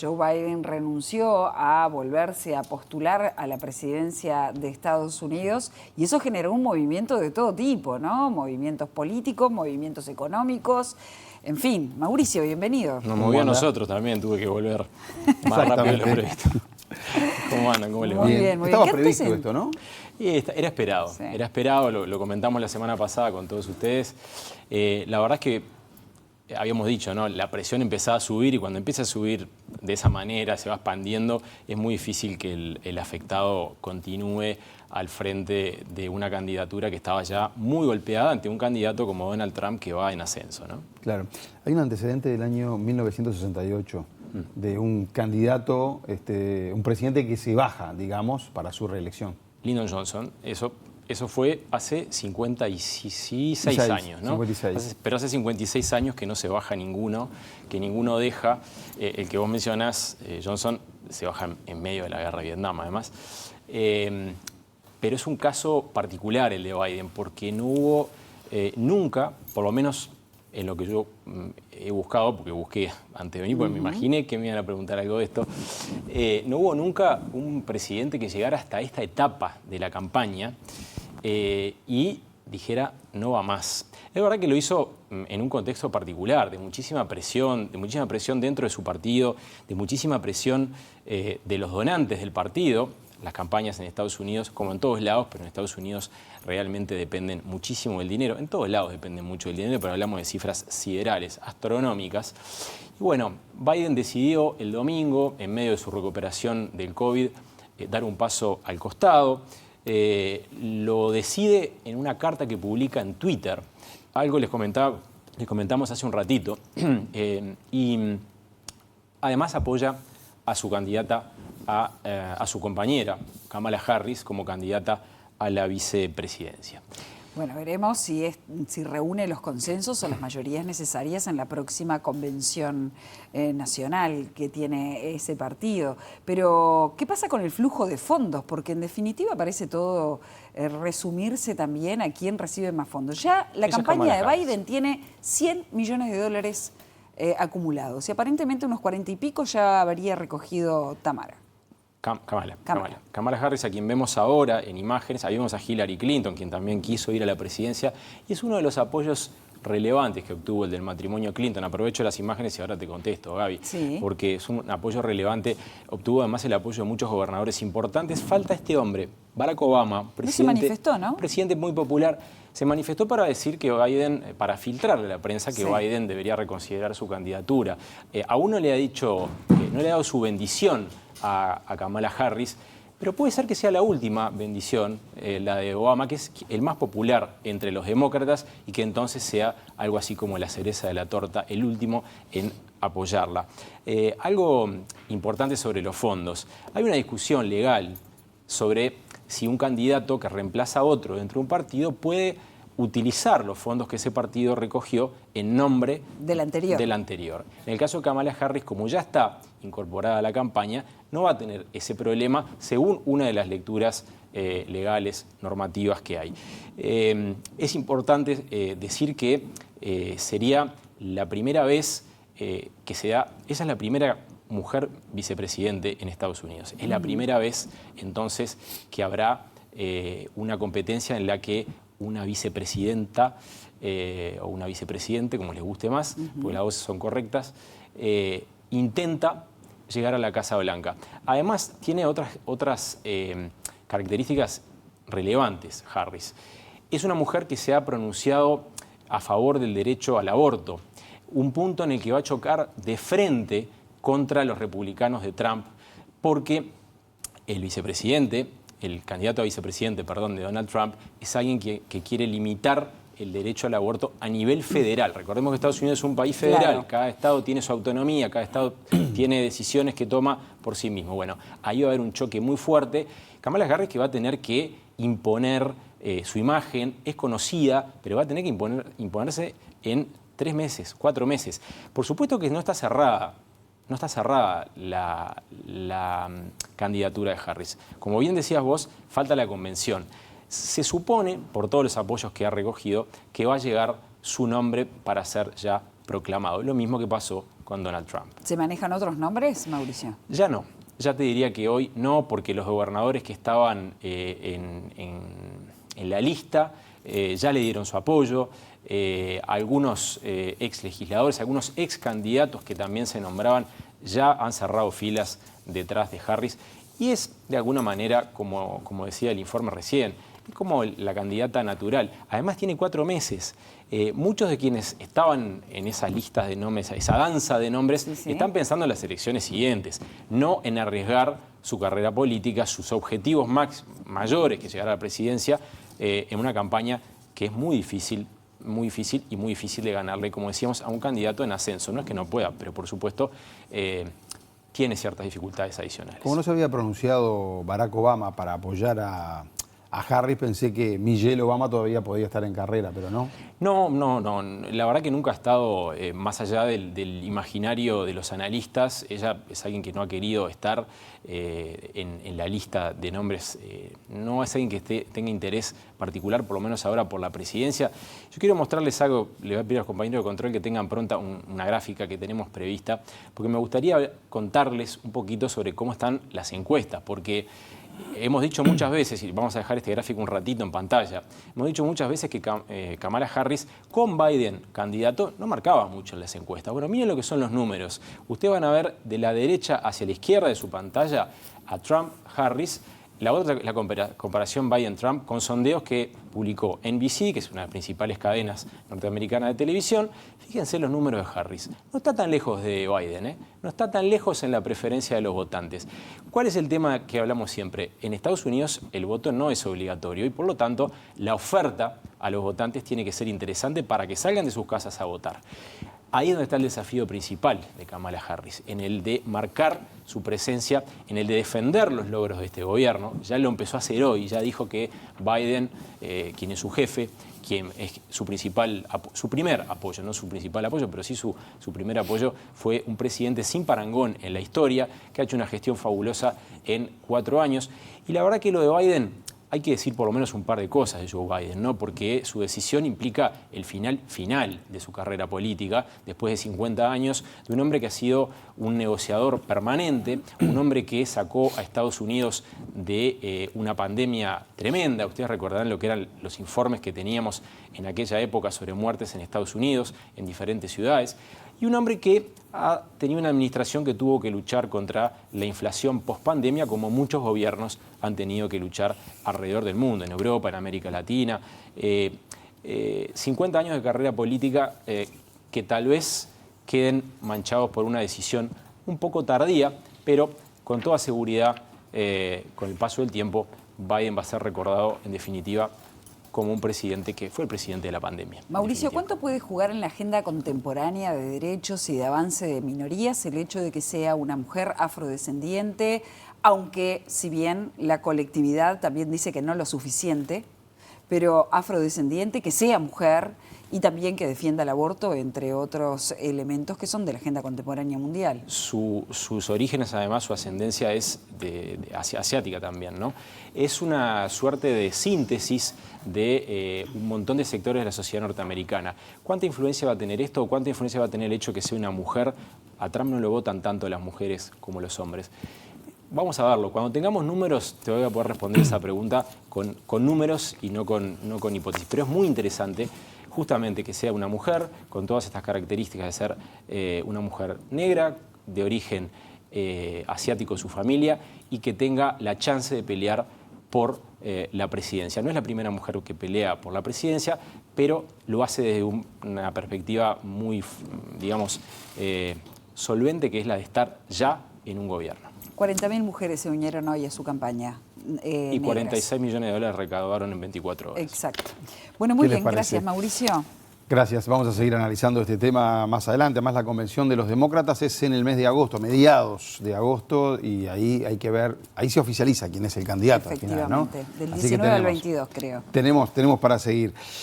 Joe Biden renunció a volverse a postular a la presidencia de Estados Unidos y eso generó un movimiento de todo tipo, ¿no? Movimientos políticos, movimientos económicos, en fin. Mauricio, bienvenido. Nos movió a nosotros también, tuve que volver más rápido de lo previsto. ¿Cómo andan? ¿Cómo les va? Muy bien, muy bien. Estaba previsto esto, ¿no? Y era esperado, Sí. era esperado, lo comentamos la semana pasada con todos ustedes. La verdad es que habíamos dicho, ¿no? La presión empezaba a subir y cuando empieza a subir de esa manera, se va expandiendo, es muy difícil que el afectado continúe al frente de una candidatura que estaba ya muy golpeada ante un candidato como Donald Trump que va en ascenso, ¿no? Claro. Hay un antecedente del año 1968 de un candidato, un presidente que se baja, digamos, para su reelección. Lyndon Johnson, eso fue hace 56 años, ¿no? 56. Pero hace 56 años que no se baja ninguno, que ninguno deja. El que vos mencionás, Johnson, se baja en medio de la guerra de Vietnam, además. Pero es un caso particular el de Biden, porque no hubo nunca, por lo menos en lo que yo he buscado, porque busqué antes de venir, porque me imaginé que me iban a preguntar algo de esto, no hubo nunca un presidente que llegara hasta esta etapa de la campaña y dijera no va más. Es verdad que lo hizo en un contexto particular, de muchísima presión dentro de su partido, de muchísima presión de los donantes del partido. Las campañas en Estados Unidos, como en todos lados, pero en Estados Unidos realmente dependen muchísimo del dinero. En todos lados dependen mucho del dinero, pero hablamos de cifras siderales, astronómicas. Y bueno, Biden decidió el domingo, en medio de su recuperación del COVID, dar un paso al costado. Lo decide en una carta que publica en Twitter. Algo les comentamos hace un ratito. Y además apoya a su candidata, a su compañera, Kamala Harris, como candidata a la vicepresidencia. Bueno, veremos si reúne los consensos o las mayorías necesarias en la próxima convención nacional que tiene ese partido. Pero, ¿qué pasa con el flujo de fondos? Porque en definitiva parece todo resumirse también a quién recibe más fondos. Ya la campaña de Biden tiene $100 millones acumulados y aparentemente unos 40 y pico ya habría recogido Kamala Harris, a quien vemos ahora en imágenes. Ahí vemos a Hillary Clinton, quien también quiso ir a la presidencia, y es uno de los apoyos relevantes que obtuvo el del matrimonio Clinton. Aprovecho las imágenes y ahora te contesto, Gaby, sí, porque es un apoyo relevante. Obtuvo además el apoyo de muchos gobernadores importantes. Falta este hombre, Barack Obama, presidente, se manifestó, ¿no? Presidente muy popular. Se manifestó para decir que Biden, para filtrarle a la prensa que Biden debería reconsiderar su candidatura. Aún no le ha dicho, no le ha dado su bendición a Kamala Harris, pero puede ser que sea la última bendición, la de Obama, que es el más popular entre los demócratas y que entonces sea algo así como la cereza de la torta, el último en apoyarla. Algo importante sobre los fondos. Hay una discusión legal sobre si un candidato que reemplaza a otro dentro de un partido puede utilizar los fondos que ese partido recogió en nombre del anterior. En el caso de Kamala Harris, como ya está incorporada a la campaña, no va a tener ese problema según una de las lecturas legales, normativas que hay. Es importante decir que sería la primera vez que se da, esa es la primera mujer vicepresidente en Estados Unidos. Es la primera vez entonces que habrá una competencia en la que una vicepresidenta o una vicepresidente, como les guste más, porque las voces son correctas, intenta llegar a la Casa Blanca. Además, tiene otras características relevantes, Harris. Es una mujer que se ha pronunciado a favor del derecho al aborto, un punto en el que va a chocar de frente contra los republicanos de Trump, porque el vicepresidente, el candidato a vicepresidente, de Donald Trump, es alguien que quiere limitar el derecho al aborto a nivel federal. Recordemos que Estados Unidos es un país federal, claro. Cada estado tiene su autonomía, cada estado tiene decisiones que toma por sí mismo. Bueno, ahí va a haber un choque muy fuerte. Kamala Harris que va a tener que imponer su imagen, es conocida, pero va a tener que imponerse en 3 meses, 4 meses. Por supuesto que no está cerrada. No está cerrada la candidatura de Harris. Como bien decías vos, falta la convención. Se supone, por todos los apoyos que ha recogido, que va a llegar su nombre para ser ya proclamado. Lo mismo que pasó con con Donald Trump. ¿Se manejan otros nombres, Mauricio? Ya no. Ya te diría que hoy no, porque los gobernadores que estaban en la lista ya le dieron su apoyo. Algunos ex legisladores, algunos ex candidatos que también se nombraban ya han cerrado filas detrás de Harris. Y es de alguna manera, como decía el informe recién, es como la candidata natural. Además tiene 4 meses. Muchos de quienes estaban en esas listas de nombres, esa danza de nombres, están pensando en las elecciones siguientes, no en arriesgar su carrera política, sus objetivos mayores, que llegar a la presidencia, en una campaña que es muy difícil y muy difícil de ganarle, como decíamos, a un candidato en ascenso. No es que no pueda, pero por supuesto tiene ciertas dificultades adicionales. Como no se había pronunciado Barack Obama para apoyar a Harris, pensé que Michelle Obama todavía podía estar en carrera, pero no. No. La verdad que nunca ha estado más allá del imaginario de los analistas. Ella es alguien que no ha querido estar en la lista de nombres. No es alguien que tenga interés particular, por lo menos ahora, por la presidencia. Yo quiero mostrarles algo, le voy a pedir a los compañeros de control que tengan pronta una gráfica que tenemos prevista, porque me gustaría contarles un poquito sobre cómo están las encuestas, porque hemos dicho muchas veces, y vamos a dejar este gráfico un ratito en pantalla, hemos dicho muchas veces que Kamala Harris con Biden candidato no marcaba mucho en las encuestas. Bueno, miren lo que son los números. Ustedes van a ver de la derecha hacia la izquierda de su pantalla a Trump, Harris. La otra, la comparación Biden-Trump con sondeos que publicó NBC, que es una de las principales cadenas norteamericanas de televisión. Fíjense los números de Harris. No está tan lejos de Biden, no está tan lejos en la preferencia de los votantes. ¿Cuál es el tema que hablamos siempre? En Estados Unidos el voto no es obligatorio y por lo tanto la oferta a los votantes tiene que ser interesante para que salgan de sus casas a votar. Ahí es donde está el desafío principal de Kamala Harris, en el de marcar su presencia, en el de defender los logros de este gobierno. Ya lo empezó a hacer hoy, ya dijo que Biden, quien es su jefe, quien es su primer apoyo, no su principal apoyo, pero sí su primer apoyo, fue un presidente sin parangón en la historia, que ha hecho una gestión fabulosa en 4 años. Y la verdad que lo de Biden, hay que decir por lo menos un par de cosas de Joe Biden, ¿no? Porque su decisión implica el final de su carrera política, después de 50 años, de un hombre que ha sido un negociador permanente, un hombre que sacó a Estados Unidos de una pandemia tremenda. Ustedes recordarán lo que eran los informes que teníamos en aquella época sobre muertes en Estados Unidos, en diferentes ciudades. Y un hombre que ha tenido una administración que tuvo que luchar contra la inflación post-pandemia, como muchos gobiernos han tenido que luchar alrededor del mundo, en Europa, en América Latina. 50 años de carrera política que tal vez queden manchados por una decisión un poco tardía, pero con toda seguridad, con el paso del tiempo, Biden va a ser recordado, en definitiva, como un presidente que fue el presidente de la pandemia. Mauricio, ¿cuánto puede jugar en la agenda contemporánea de derechos y de avance de minorías el hecho de que sea una mujer afrodescendiente, aunque si bien la colectividad también dice que no lo suficiente, pero afrodescendiente, que sea mujer y también que defienda el aborto, entre otros elementos que son de la agenda contemporánea mundial? Sus orígenes, además, su ascendencia es asiática también, ¿no? Es una suerte de síntesis de un montón de sectores de la sociedad norteamericana. ¿Cuánta influencia va a tener esto o cuánta influencia va a tener el hecho de que sea una mujer? A Trump no lo votan tanto las mujeres como los hombres. Vamos a verlo. Cuando tengamos números, te voy a poder responder esa pregunta con números y no con hipótesis. Pero es muy interesante justamente que sea una mujer con todas estas características de ser una mujer negra, de origen asiático su familia, y que tenga la chance de pelear por la presidencia. No es la primera mujer que pelea por la presidencia, pero lo hace desde una perspectiva muy, digamos, solvente, que es la de estar ya en un gobierno. 40.000 mujeres se unieron hoy a su campaña. Y 46 millones de dólares recaudaron en 24 horas. Exacto. Bueno, muy bien, gracias, Mauricio. Gracias, vamos a seguir analizando este tema más adelante. Además, la convención de los demócratas es en el mes de agosto, mediados de agosto, y ahí hay que ver, ahí se oficializa quién es el candidato al final, ¿no? Del 19 al 22, creo. Tenemos para seguir.